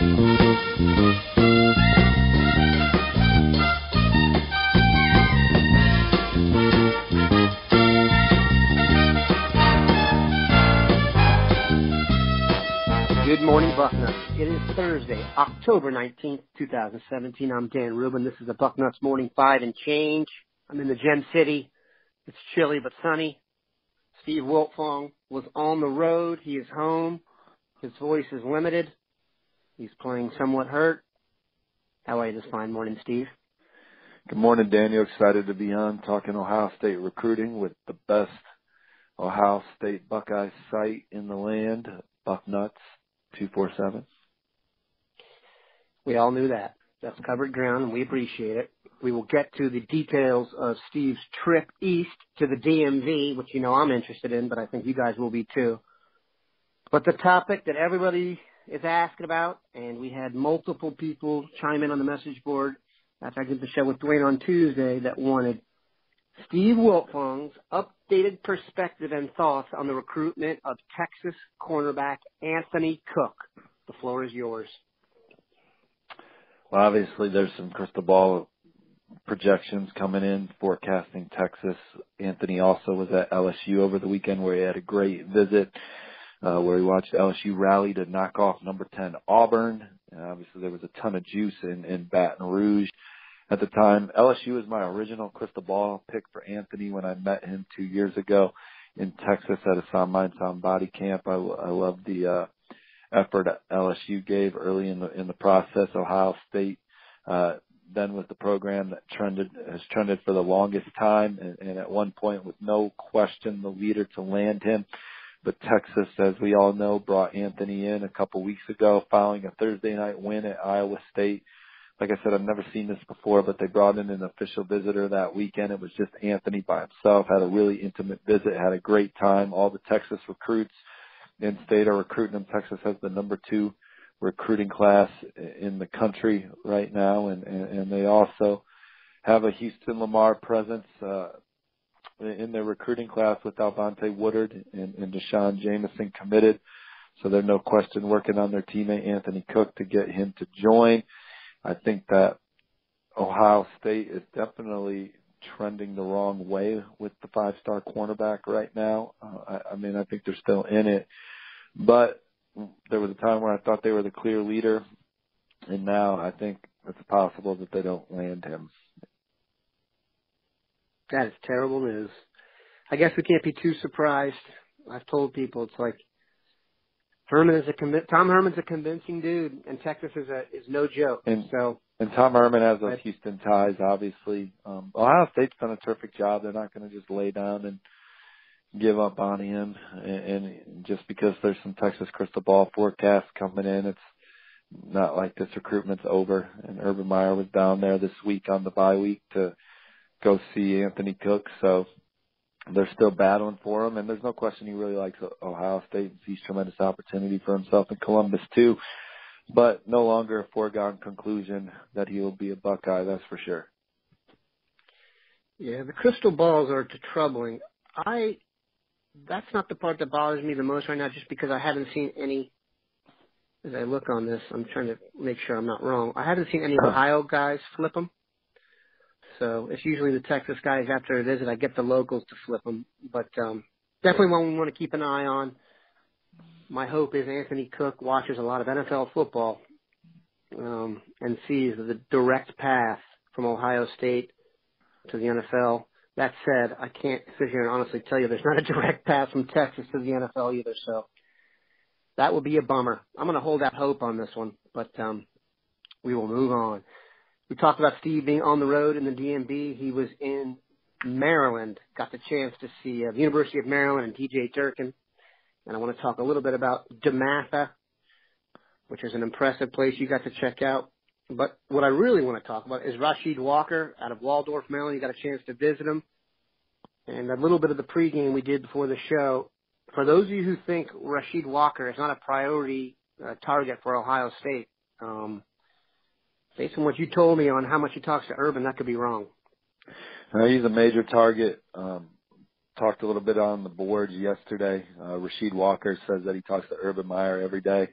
Good morning, Bucknuts. It is Thursday, October 19th, 2017. I'm Dan Rubin. This is the Bucknuts Morning 5 and change. I'm in the Gem City. It's chilly but sunny. Steve Wiltfong was on the road. He is home. His voice is limited. He's playing somewhat hurt. How are you this fine morning, Steve? Good morning, Daniel. Excited to be on talking Ohio State recruiting with the best Ohio State Buckeye site in the land, Bucknuts 247. We all knew that. That's covered ground, and we appreciate it. We will get to the details of Steve's trip east to the DMV, which you know I'm interested in, but I think you guys will be too. But the topic that everybody is asking about, and we had multiple people chime in on the message board after I did the show with Dwayne on Tuesday that wanted Steve Wiltfong's updated perspective and thoughts on the recruitment of Texas cornerback Anthony Cook. The floor is yours. Well, obviously there's some crystal ball projections coming in forecasting Texas. Anthony also was at LSU over the weekend where he had a great visit, where he watched LSU rally to knock off number 10 Auburn. And obviously there was a ton of juice in Baton Rouge at the time. LSU was my original crystal ball pick for Anthony when I met him 2 years ago in Texas at a Sound Mind, Sound Body camp. I love the effort LSU gave early in the process. Ohio State then was the program that has trended for the longest time, and at one point with no question the leader to land him. But Texas, as we all know, brought Anthony in a couple weeks ago following a Thursday night win at Iowa State. Like I said, I've never seen this before, but they brought in an official visitor that weekend. It was just Anthony by himself, had a really intimate visit, had a great time. All the Texas recruits in state are recruiting him. Texas has the number 2 recruiting class in the country right now, and they also have a Houston Lamar presence in their recruiting class with Alvonte Woodard and Deshaun Jameson committed. So they're no question working on their teammate Anthony Cook to get him to join. I think that Ohio State is definitely trending the wrong way with the 5-star cornerback right now. I think they're still in it, but there was a time where I thought they were the clear leader, and now I think it's possible that they don't land him. That is terrible news. I guess we can't be too surprised. I've told people it's like Tom Herman's a convincing dude, and Texas is no joke. And Tom Herman has those Houston ties, obviously. Ohio State's done a terrific job. They're not going to just lay down and give up on him. And just because there's some Texas crystal ball forecasts coming in, it's not like this recruitment's over. And Urban Meyer was down there this week on the bye week to go see Anthony Cook. So they're still battling for him, and there's no question he really likes Ohio State and sees tremendous opportunity for himself in Columbus too. But no longer a foregone conclusion that he will be a Buckeye, that's for sure. Yeah, the crystal balls are troubling. That's not the part that bothers me the most right now, just because I haven't seen any. As I look on this, I'm trying to make sure I'm not wrong. I haven't seen any Ohio guys flip them. So it's usually the Texas guys after a visit. I get the locals to flip them. But definitely one we want to keep an eye on. My hope is Anthony Cook watches a lot of NFL football and sees the direct path from Ohio State to the NFL. That said, I can't sit here and honestly tell you there's not a direct path from Texas to the NFL either. So that would be a bummer. I'm going to hold out hope on this one, but we will move on. We talked about Steve being on the road in the DMV. He was in Maryland, got the chance to see the University of Maryland and T.J. Durkin. And I want to talk a little bit about DeMatha, which is an impressive place you got to check out. But what I really want to talk about is Rasheed Walker out of Waldorf, Maryland. You got a chance to visit him. And a little bit of the pregame we did before the show. For those of you who think Rasheed Walker is not a priority target for Ohio State, based on what you told me on how much he talks to Urban, that could be wrong. He's a major target. Talked a little bit on the boards yesterday. Rasheed Walker says that he talks to Urban Meyer every day.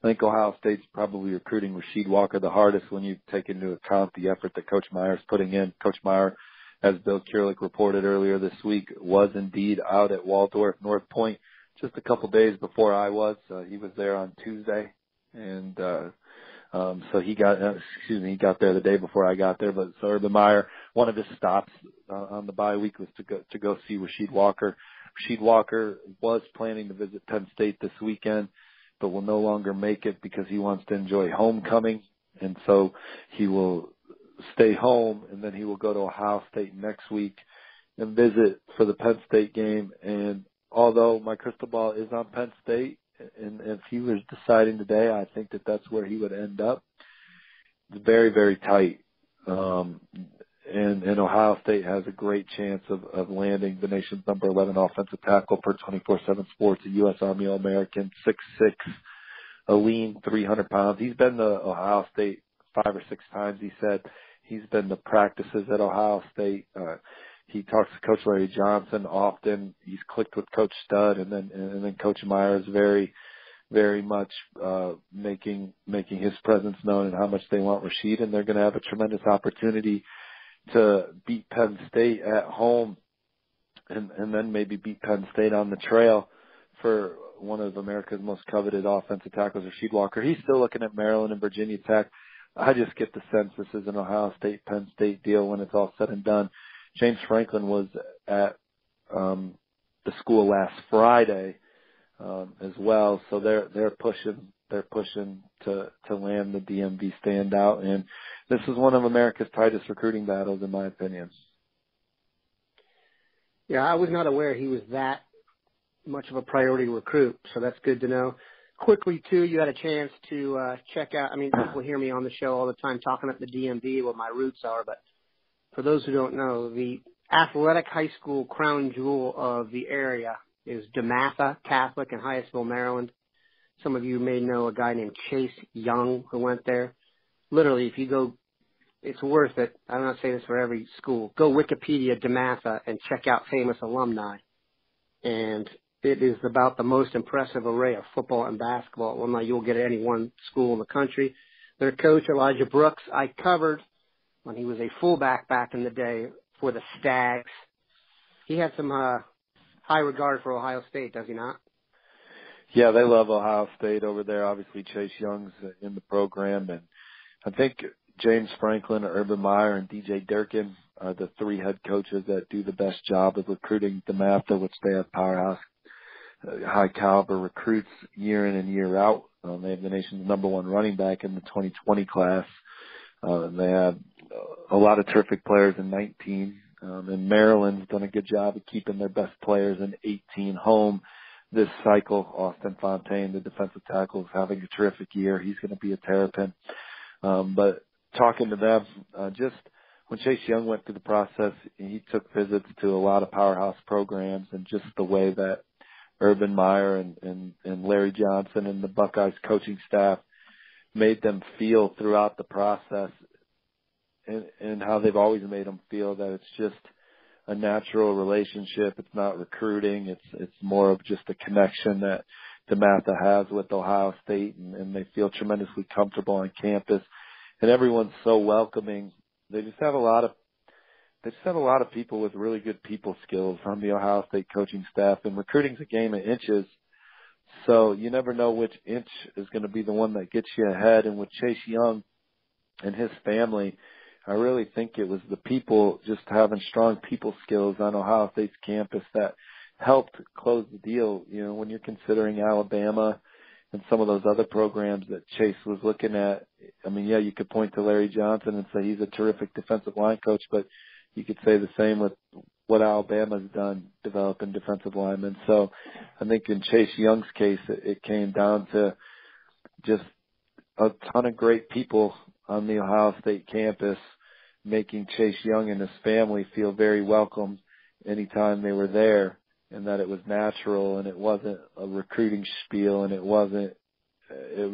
I think Ohio State's probably recruiting Rasheed Walker the hardest when you take into account the effort that Coach Meyer's putting in. Coach Meyer, as Bill Kurelic reported earlier this week, was indeed out at Waldorf North Point just a couple days before I was. He was there on Tuesday, and so he got there the day before I got there. But so Urban Meyer, one of his stops on the bye week was to go see Rasheed Walker. Rasheed Walker was planning to visit Penn State this weekend, but will no longer make it because he wants to enjoy homecoming, and so he will stay home, and then he will go to Ohio State next week and visit for the Penn State game. And although my crystal ball is on Penn State, and if he was deciding today, I think that that's where he would end up. It's very, very tight. And Ohio State has a great chance of landing the nation's number 11 offensive tackle per 24/7 Sports, a U.S. Army All-American, 6'6", a lean 300 pounds. He's been to Ohio State 5 or 6 times, he said. He's been to practices at Ohio State. He talks to Coach Larry Johnson often. He's clicked with Coach Stud, and then Coach Meyer is very, very much making his presence known and how much they want Rasheed, and they're going to have a tremendous opportunity to beat Penn State at home, and then maybe beat Penn State on the trail for one of America's most coveted offensive tackles, Rasheed Walker. He's still looking at Maryland and Virginia Tech. I just get the sense this is an Ohio State, Penn State deal when it's all said and done. James Franklin was at the school last Friday as well, so they're pushing to land the DMV standout, and this is one of America's tightest recruiting battles, in my opinion. Yeah, I was not aware he was that much of a priority recruit, so that's good to know. Quickly, too, you had a chance to check out, I mean, people hear me on the show all the time talking up the DMV, what my roots are, but for those who don't know, the athletic high school crown jewel of the area is DeMatha Catholic in Hyattsville, Maryland. Some of you may know a guy named Chase Young who went there. Literally, if you go, it's worth it. I'm not saying this for every school. Go Wikipedia DeMatha and check out famous alumni. And it is about the most impressive array of football and basketball alumni you'll get at any one school in the country. Their coach, Elijah Brooks, I covered when he was a fullback back in the day for the Stags. He had some high regard for Ohio State, does he not? Yeah, they love Ohio State over there. Obviously, Chase Young's in the program, and I think James Franklin, Urban Meyer, and DJ Durkin are the 3 head coaches that do the best job of recruiting DeMatha, which they have powerhouse, high caliber recruits year in and year out. They have the nation's number 1 running back in the 2020 class. They have a lot of terrific players in 19. And Maryland's done a good job of keeping their best players in 18 home this cycle. Austin Fontaine, the defensive tackle, is having a terrific year. He's going to be a terrapin. But talking to them, just when Chase Young went through the process, he took visits to a lot of powerhouse programs, and just the way that Urban Meyer and Larry Johnson and the Buckeyes coaching staff made them feel throughout the process, and how they've always made them feel that it's just a natural relationship. It's not recruiting. It's more of just a connection that DeMatha has with Ohio State, and they feel tremendously comfortable on campus. And everyone's so welcoming. They just have a lot of people with really good people skills on the Ohio State coaching staff. And recruiting's a game of inches, so you never know which inch is going to be the one that gets you ahead. And with Chase Young and his family, I really think it was the people, just having strong people skills on Ohio State's campus, that helped close the deal. You know, when you're considering Alabama and some of those other programs that Chase was looking at, I mean, yeah, you could point to Larry Johnson and say he's a terrific defensive line coach, but you could say the same with what Alabama's done developing defensive linemen. So I think in Chase Young's case, it came down to just a ton of great people on the Ohio State campus, making Chase Young and his family feel very welcome anytime they were there, and that it was natural, and it wasn't a recruiting spiel, and it was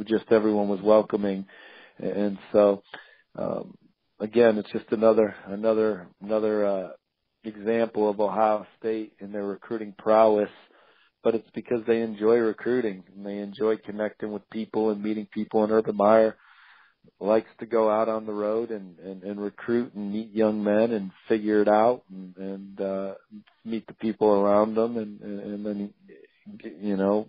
just everyone was welcoming. And so, again, it's just another example of Ohio State and their recruiting prowess but it's because they enjoy recruiting and they enjoy connecting with people and meeting people. And Urban Meyer likes to go out on the road and recruit and meet young men and figure it out and meet the people around them and then, you know,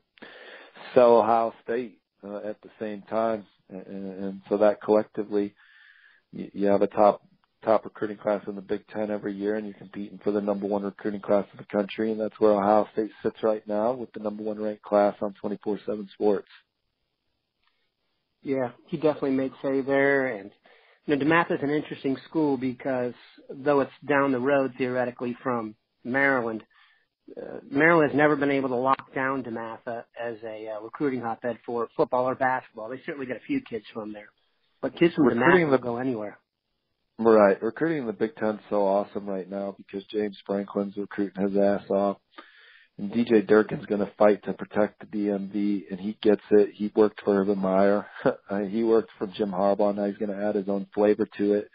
sell Ohio State at the same time. And so that collectively, you have a top recruiting class in the Big Ten every year, and you're competing for the number one recruiting class in the country, and that's where Ohio State sits right now with the number one ranked class on 24/7 Sports. Yeah, he definitely makes hay there. And, you know, DeMatha is an interesting school because though it's down the road theoretically from Maryland, Maryland has never been able to lock down DeMatha as a recruiting hotbed for football or basketball. They certainly get a few kids from there, but kids from DeMatha will go anywhere. Right. Recruiting in the Big Ten is so awesome right now because James Franklin's recruiting his ass off. And DJ Durkin's going to fight to protect the DMV, and he gets it. He worked for Urban Meyer. He worked for Jim Harbaugh. Now he's going to add his own flavor to it.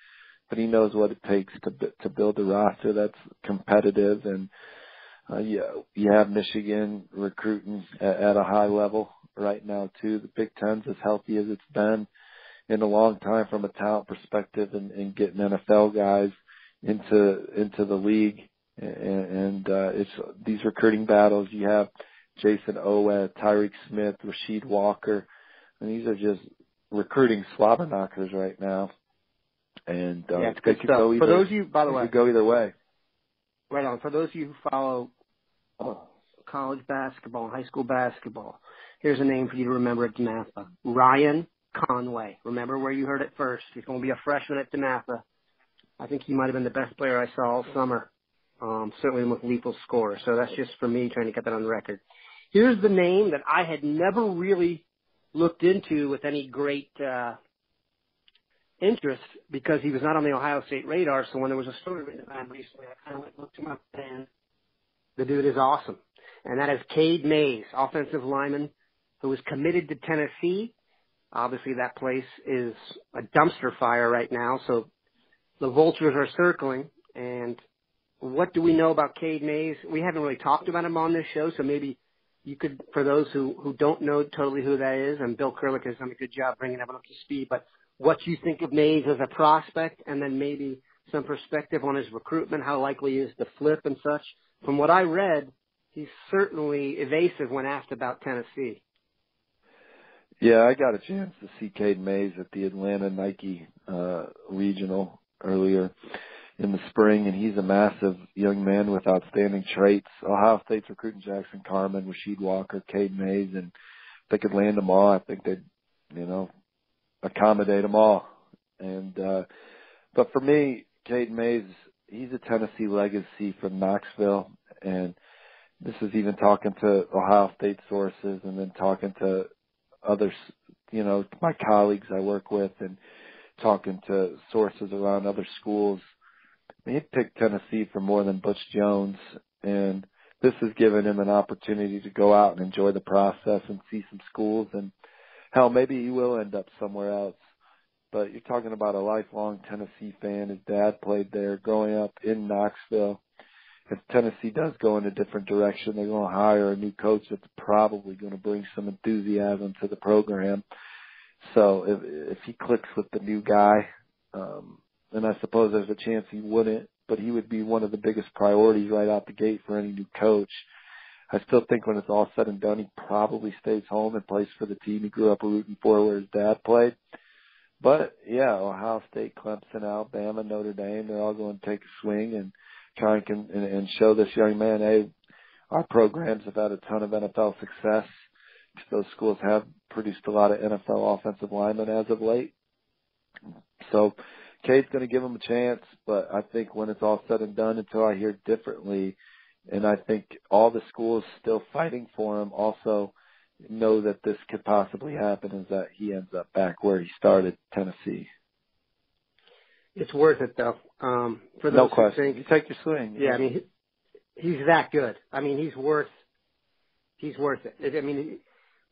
But he knows what it takes to build a roster that's competitive. And you have Michigan recruiting at a high level right now, too. The Big Ten's as healthy as it's been in a long time from a talent perspective and getting NFL guys into the league. And it's these recruiting battles. You have Jason Owed, Tyreek Smith, Rasheed Walker, and these are just recruiting slobber knockers right now. And it's good stuff. For those of you, by the way, it could go either way. Right on. For those of you who follow college basketball, high school basketball, here's a name for you to remember at DeMatha: Ryan Conway. Remember where you heard it first. He's going to be a freshman at DeMatha. I think he might have been the best player I saw all summer. Certainly the most lethal scorer. So that's just for me trying to get that on the record. Here's the name that I had never really looked into with any great interest because he was not on the Ohio State radar. So when there was a story written about him recently, I kind of looked him up, and the dude is awesome. And that is Cade Mays, offensive lineman who is committed to Tennessee. Obviously that place is a dumpster fire right now. So the vultures are circling. And what do we know about Cade Mays? We haven't really talked about him on this show, so maybe you could, for those who don't know totally who that is, and Bill Kurlick has done a good job bringing everyone up to speed, but what you think of Mays as a prospect, and then maybe some perspective on his recruitment, how likely he is to flip and such. From what I read, he's certainly evasive when asked about Tennessee. Yeah, I got a chance to see Cade Mays at the Atlanta Nike regional earlier in the spring, and he's a massive young man with outstanding traits. Ohio State's recruiting Jackson Carman, Rasheed Walker, Cade Mays, and if they could land them all, I think they'd, accommodate them all. And but for me, Cade Mays, he's a Tennessee legacy from Knoxville, and this is even talking to Ohio State sources and then talking to others, my colleagues I work with and talking to sources around other schools. He picked Tennessee for more than Butch Jones, and this has given him an opportunity to go out and enjoy the process and see some schools. And, hell, maybe he will end up somewhere else. But you're talking about a lifelong Tennessee fan. His dad played there growing up in Knoxville. If Tennessee does go in a different direction, they're going to hire a new coach that's probably going to bring some enthusiasm to the program. So if he clicks with the new guy, and I suppose there's a chance he wouldn't, but he would be one of the biggest priorities right out the gate for any new coach. I still think when it's all said and done, he probably stays home and plays for the team he grew up rooting for where his dad played. But, yeah, Ohio State, Clemson, Alabama, Notre Dame, they're all going to take a swing and try and show this young man, hey, our programs have had a ton of NFL success. Those schools have produced a lot of NFL offensive linemen as of late. So Cade's going to give him a chance, but I think when it's all said and done, until I hear differently, and I think all the schools still fighting for him also know that this could possibly happen, is that he ends up back where he started, Tennessee. It's worth it, though. For those no question. Who think, you take your swing. Yeah, I mean, he's that good. I mean, he's worth it. I mean,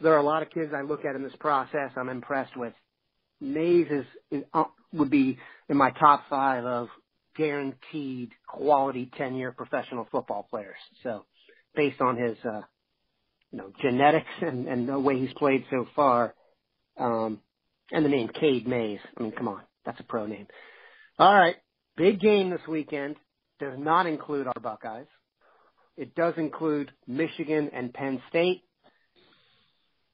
there are a lot of kids I look at in this process I'm impressed with. Mays would be in my top 5 of guaranteed quality 10-year professional football players. So based on his genetics and the way he's played so far, and the name Cade Mays. I mean, come on, that's a pro name. All right, big game this weekend. Does not include our Buckeyes. It does include Michigan and Penn State.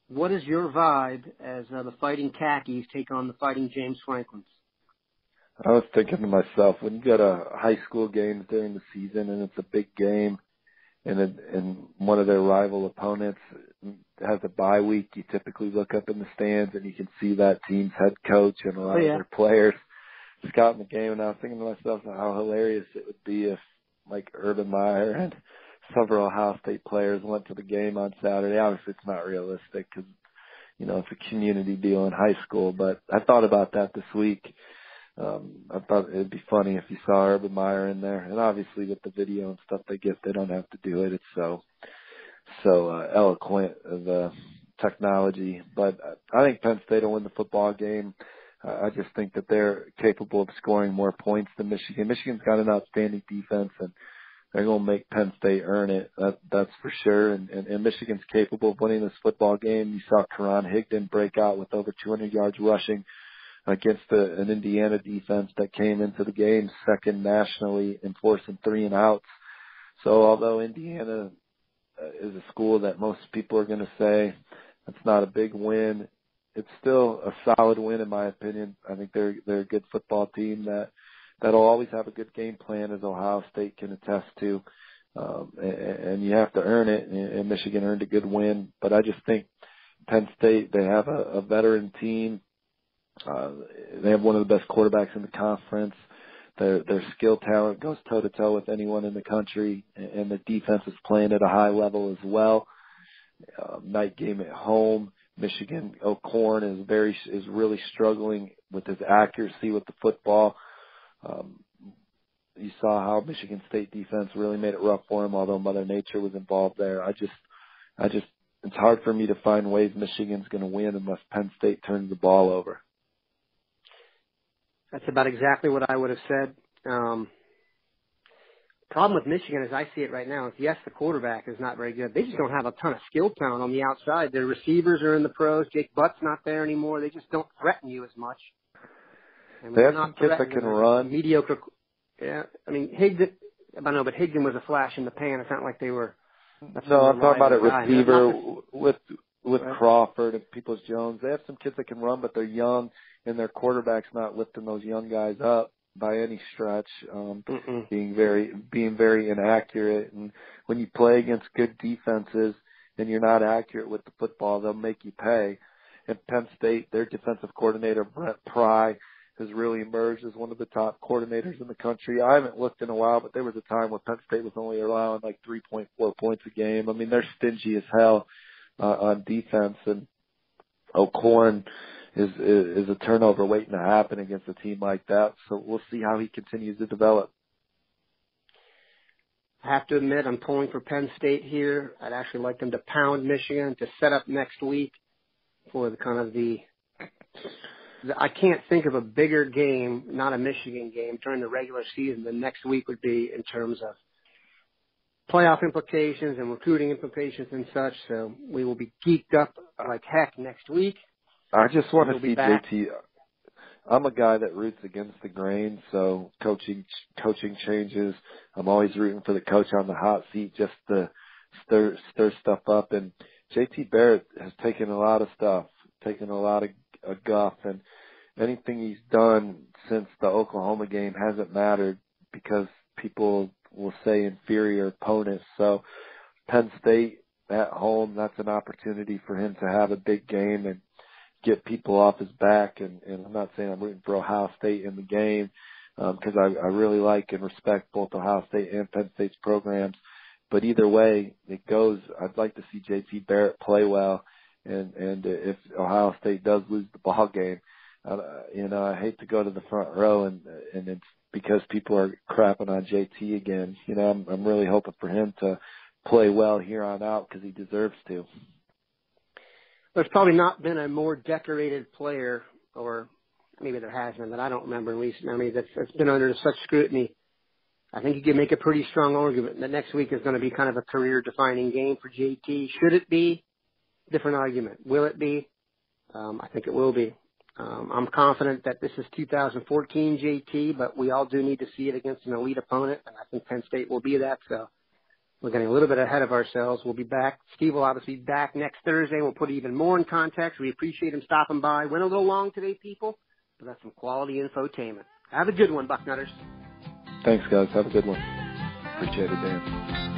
What is your vibe as the Fighting Khakis take on the Fighting James Franklins? I was thinking to myself, when you got a high school game during the season and it's a big game, and one of their rival opponents has a bye week, you typically look up in the stands and you can see that team's head coach and a lot of their players scouting the game. And I was thinking to myself how hilarious it would be if, like, Urban Meyer and several Ohio State players went to the game on Saturday. Obviously, it's not realistic because, it's a community deal in high school. But I thought about that this week. I thought it'd be funny if you saw Urban Meyer in there. And obviously with the video and stuff they get, they don't have to do it. It's so eloquent of technology. But I think Penn State will win the football game. I just think that they're capable of scoring more points than Michigan. Michigan's got an outstanding defense, and they're going to make Penn State earn it. That's for sure. And Michigan's capable of winning this football game. You saw Karan Higdon break out with over 200 yards rushing against an Indiana defense that came into the game second nationally in forcing 3 and outs. So although Indiana is a school that most people are going to say that's not a big win, it's still a solid win in my opinion. I think they're a good football team that'll always have a good game plan, as Ohio State can attest to. And you have to earn it, and Michigan earned a good win. But I just think Penn State, they have a veteran team. They have one of the best quarterbacks in the conference. Their skill talent goes toe-to-toe with anyone in the country, and the defense is playing at a high level as well. Night game at home. Michigan, O'Korn is really struggling with his accuracy with the football. You saw how Michigan State defense really made it rough for him, although Mother Nature was involved there. It's hard for me to find ways Michigan's going to win unless Penn State turns the ball over. That's about exactly what I would have said. Problem with Michigan, as I see it right now, is yes, the quarterback is not very good. They just don't have a ton of skill talent on the outside. Their receivers are in the pros. Jake Butt's not there anymore. They just don't threaten you as much. And they have some kids that can run. Mediocre. Yeah, I mean, Higdon was a flash in the pan. It's not like they were. No, I'm talking about a receiver with Crawford and Peoples-Jones. They have some kids that can run, but they're young, and their quarterback's not lifting those young guys up by any stretch, being very inaccurate. And when you play against good defenses and you're not accurate with the football, they'll make you pay. And Penn State, their defensive coordinator, Brent Pry, has really emerged as one of the top coordinators in the country. I haven't looked in a while, but there was a time where Penn State was only allowing like 3.4 points a game. I mean, they're stingy as hell on defense, and O'Korn is a turnover waiting to happen against a team like that. So we'll see how he continues to develop. I have to admit, I'm pulling for Penn State here. I'd actually like them to pound Michigan to set up next week for I can't think of a bigger game, not a Michigan game, during the regular season than next week would be in terms of playoff implications and recruiting implications and such. So we will be geeked up like heck next week. I just want to see JT. I'm a guy that roots against the grain, so coaching changes. I'm always rooting for the coach on the hot seat just to stir stuff up. And JT Barrett has taken a lot of stuff, taken a lot of guff, and anything he's done since the Oklahoma game hasn't mattered because people will say inferior opponents. So Penn State at home, that's an opportunity for him to have a big game and get people off his back. And I'm not saying I'm rooting for Ohio State in the game because I really like and respect both Ohio State and Penn State's programs. But either way it goes, I'd like to see JT Barrett play well. And if Ohio State does lose the ball game, I hate to go to the front row and it's because people are crapping on JT again. I'm really hoping for him to play well here on out because he deserves to. There's probably not been a more decorated player, or maybe there has been, that I don't remember in recent memory, that's been under such scrutiny I think you can make a pretty strong argument that next week is going to be kind of a career-defining game for JT. Should it be? Different argument. Will it be? I think it will be. I'm confident that this is 2014 JT, but we all do need to see it against an elite opponent, and I think Penn State will be that. So we're getting a little bit ahead of ourselves. We'll be back. Steve will obviously be back next Thursday. We'll put even more in context. We appreciate him stopping by. Went a little long today, people, but that's some quality infotainment. Have a good one, Bucknutters. Thanks, guys. Have a good one. Appreciate it, Dan.